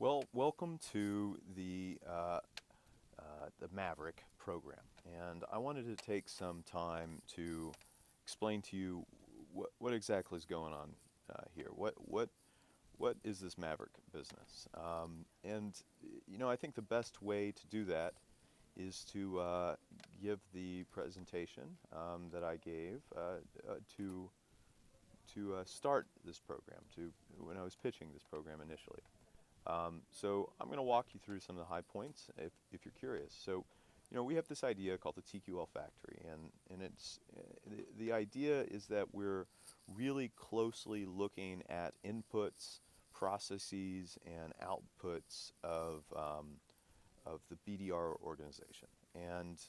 Well, welcome to the Maverick program, and I wanted to take some time to explain to you what exactly is going on here. What is this Maverick business? I think the best way to do that is to give the presentation that I gave to start this program, to when I was pitching this program initially. So I'm going to walk you through some of the high points if you're curious. So, we have this idea called the TQL factory, and the idea is that we're really closely looking at inputs, processes, and outputs of the BDR organization. And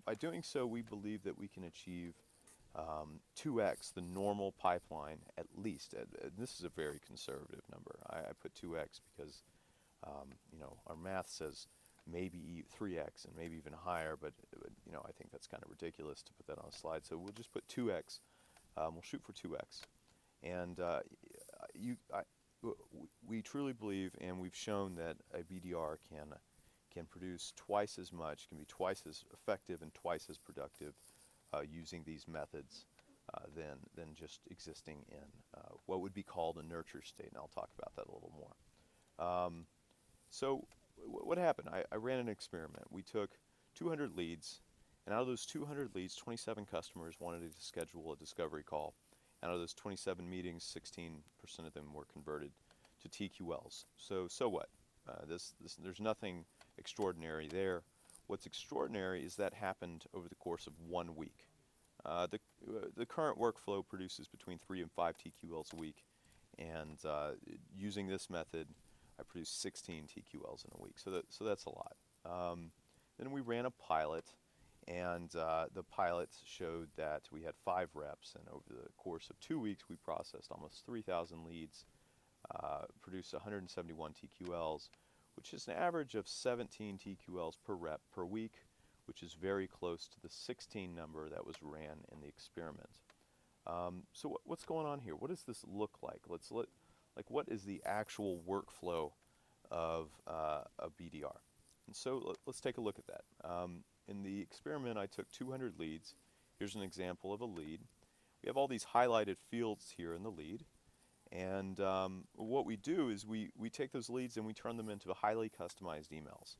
by doing so, we believe that we can achieve 2x the normal pipeline at least. This is a very conservative number. I put 2x because our math says maybe 3x and maybe even higher, but I think that's kind of ridiculous to put that on a slide. So we'll just put 2x. We'll shoot for 2x. And we truly believe, and we've shown that a BDR can produce twice as much, can be twice as effective and twice as productive using these methods than just existing in what would be called a nurture state, and I'll talk about that a little more. So what happened? I ran an experiment. We took 200 leads, and out of those 200 leads, 27 customers wanted to schedule a discovery call. And out of those 27 meetings, 16% of them were converted to TQLs. So what? There's nothing extraordinary there. What's extraordinary is that happened over the course of 1 week. The current workflow produces between 3 and 5 TQLs a week, and using this method, I produce 16 TQLs in a week. So that's a lot. Then we ran a pilot, and the pilot showed that we had 5 reps, and over the course of 2 weeks, we processed almost 3,000 leads, produced 171 TQLs, which is an average of 17 TQLs per rep per week, which is very close to the 16 number that was ran in the experiment. So what's going on here? What does this look like? What is the actual workflow of a BDR? And so let's take a look at that. In the experiment, I took 200 leads. Here's an example of a lead. We have all these highlighted fields here in the lead. And what we do is we take those leads and we turn them into highly customized emails.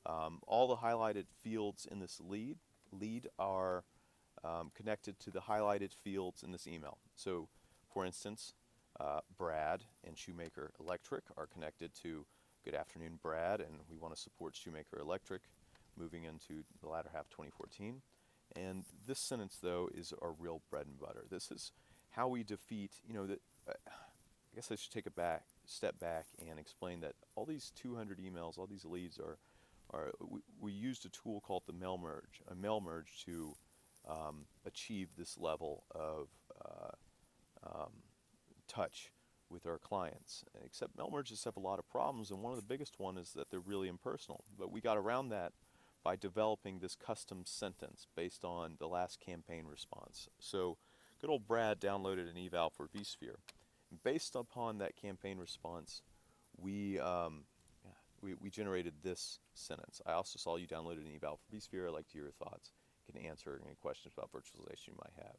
All the highlighted fields in this lead are connected to the highlighted fields in this email. So, for instance, Brad and Shoemaker Electric are connected to good afternoon, Brad, and we want to support Shoemaker Electric moving into the latter half of 2014. And this sentence, though, is our real bread and butter. This is how we defeat, I guess I should take a step back and explain that all these 200 emails, all these leads we used a tool called the mail merge to achieve this level of touch with our clients. Except mail merges have a lot of problems, and one of the biggest one is that they're really impersonal. But we got around that by developing this custom sentence based on the last campaign response. So good old Brad downloaded an eval for vSphere. Based upon that campaign response, we generated this sentence. I also saw you downloaded an eval for vSphere. I'd like to hear your thoughts. You can answer any questions about virtualization you might have.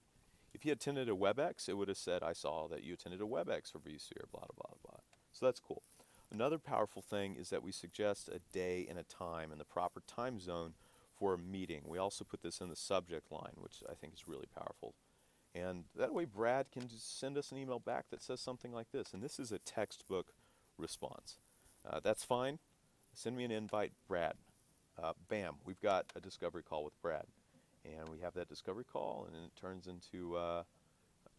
If you attended a WebEx, it would have said, I saw that you attended a WebEx for vSphere, blah, blah, blah, blah. So that's cool. Another powerful thing is that we suggest a day and a time and the proper time zone for a meeting. We also put this in the subject line, which I think is really powerful. And that way Brad can just send us an email back that says something like this. And this is a textbook response. That's fine. Send me an invite, Brad. Bam, we've got a discovery call with Brad. And we have that discovery call, and it turns into a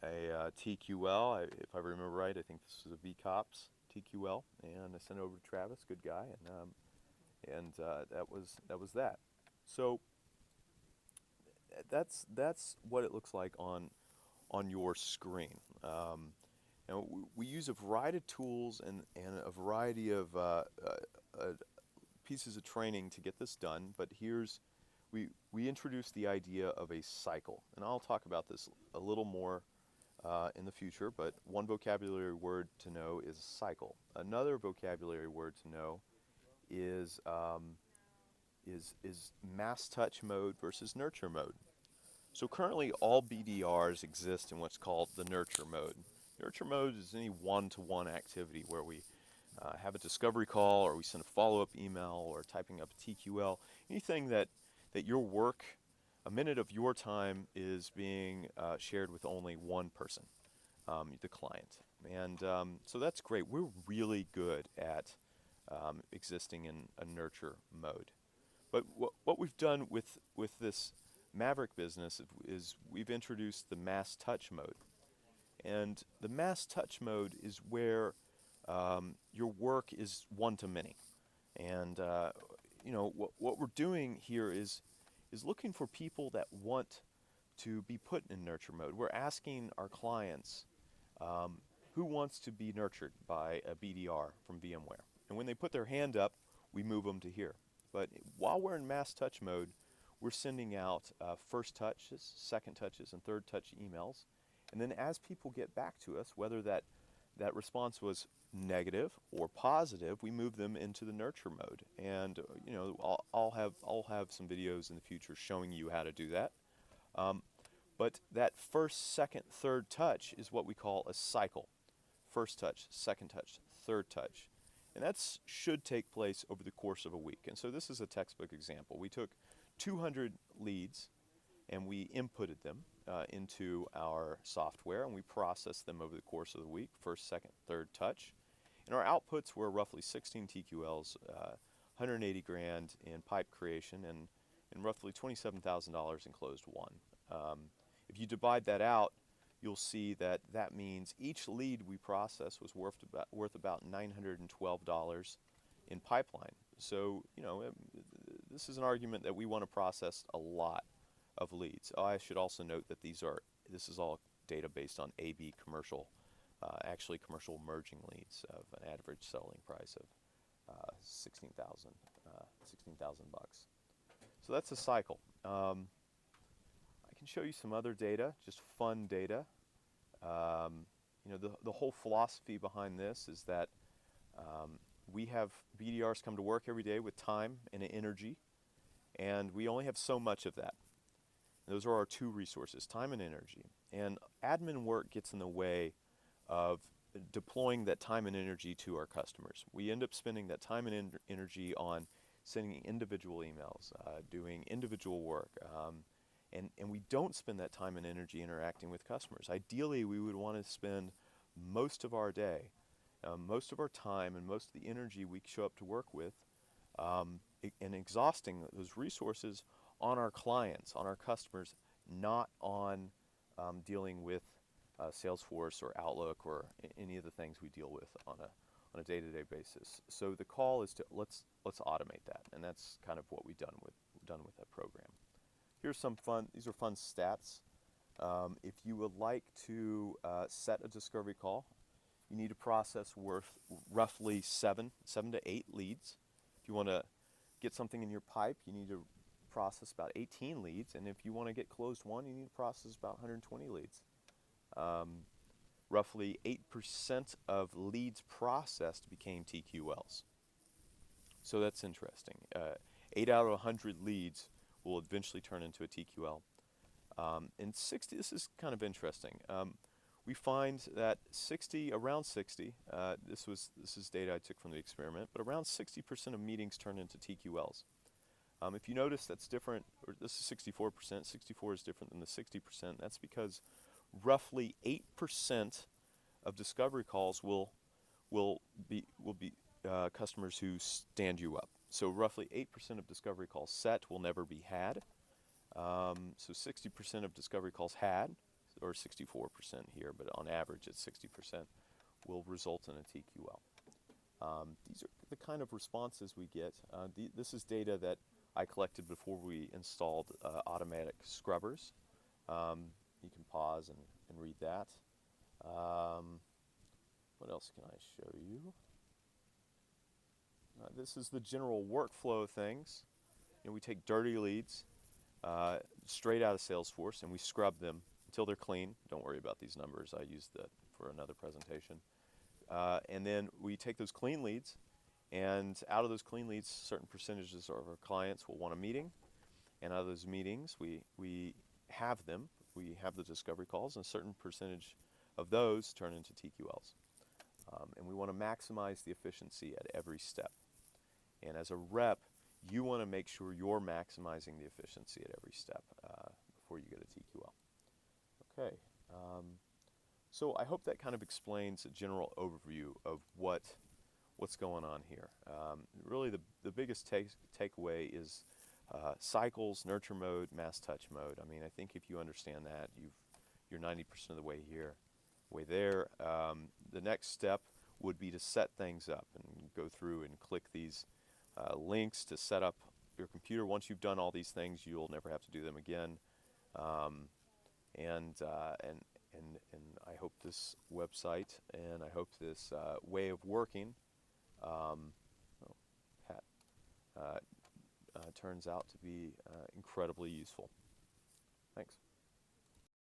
TQL. If I remember right, I think this was a VCOPS TQL, and I sent it over to Travis, good guy, and that was that. So that's what it looks like on your screen. We use a variety of tools and a variety of pieces of training to get this done, but we introduce the idea of a cycle, and I'll talk about this a little more in the future, but one vocabulary word to know is cycle. Another vocabulary word to know is mass touch mode versus nurture mode. So currently all BDRs exist in what's called the nurture mode. Nurture mode is any one-to-one activity where we have a discovery call, or we send a follow-up email, or typing up a TQL, anything that your work, a minute of your time, is being shared with only one person, the client. And so that's great. We're really good at existing in a nurture mode. But what we've done with this Maverick business is we've introduced the mass touch mode. And the mass touch mode is where your work is one-to-many. And what we're doing here is looking for people that want to be put in nurture mode. We're asking our clients who wants to be nurtured by a BDR from VMware. And when they put their hand up, we move them to here. But while we're in mass touch mode, we're sending out first touches, second touches, and third touch emails. And then as people get back to us, whether that response was negative or positive, we move them into the nurture mode. And I'll have some videos in the future showing you how to do that. But that first, second, third touch is what we call a cycle. First touch, second touch, third touch. And that should take place over the course of a week. And so this is a textbook example. We took 200 leads and we inputted them into our software, and we processed them over the course of the week, first, second, third touch. And our outputs were roughly 16 TQLs, 180 grand in pipe creation, and roughly $27,000 in closed won. If you divide that out, you'll see that means each lead we process was worth about $912 in pipeline. So, this is an argument that we want to process a lot of leads. I should also note that this is all data based on AB commercial, actually commercial merging leads of an average selling price of $16,000 bucks. So that's a cycle. I can show you some other data, just fun data. The whole philosophy behind this is that we have BDRs come to work every day with time and energy, and we only have so much of that. Those are our two resources, time and energy. And admin work gets in the way of deploying that time and energy to our customers. We end up spending that time and energy on sending individual emails, doing individual work, and we don't spend that time and energy interacting with customers. Ideally, we would want to spend most of our day, most of our time, and most of the energy we show up to work with, and exhausting those resources on our clients, on our customers, not on dealing with Salesforce or Outlook or any of the things we deal with on a day-to-day basis. So the call is to let's automate that, and that's kind of what we've done with that program. Here's some fun. These are fun stats. If you would like to set a discovery call, you need to process roughly seven to 8 leads. If you want to get something in your pipe, you need to process about 18 leads, and if you want to get closed won, you need to process about 120 leads. Roughly 8% of leads processed became TQLs. So that's interesting. 8 out of 100 leads will eventually turn into a TQL. And 60, this is kind of interesting. We find that around 60, this is data I took from the experiment, but around 60% of meetings turn into TQLs. If you notice, that's different, or this is 64%, 64 is different than the 60%. That's because roughly 8% of discovery calls will be customers who stand you up. So roughly 8% of discovery calls set will never be had. So 60% of discovery calls had, or 64% here, but on average it's 60%, will result in a TQL. These are the kind of responses we get. This is data that I collected before we installed automatic scrubbers. You can pause and read that. What else can I show you? This is the general workflow of things. We take dirty leads straight out of Salesforce and we scrub them until they're clean. Don't worry about these numbers. I used that for another presentation. And then we take those clean leads, and out of those clean leads, certain percentages of our clients will want a meeting. And out of those meetings, we have them. We have the discovery calls, and a certain percentage of those turn into TQLs. And we want to maximize the efficiency at every step. And as a rep, you want to make sure you're maximizing the efficiency at every step before you get a TQL. Okay. So I hope that kind of explains a general overview of what's going on here. Really, the biggest takeaway is cycles, nurture mode, mass touch mode. I mean, I think if you understand that, you're 90% of the way there. The next step would be to set things up and go through and click these links to set up your computer. Once you've done all these things, you'll never have to do them again. And I hope this website and I hope this way of working Pat, turns out to be incredibly useful. Thanks.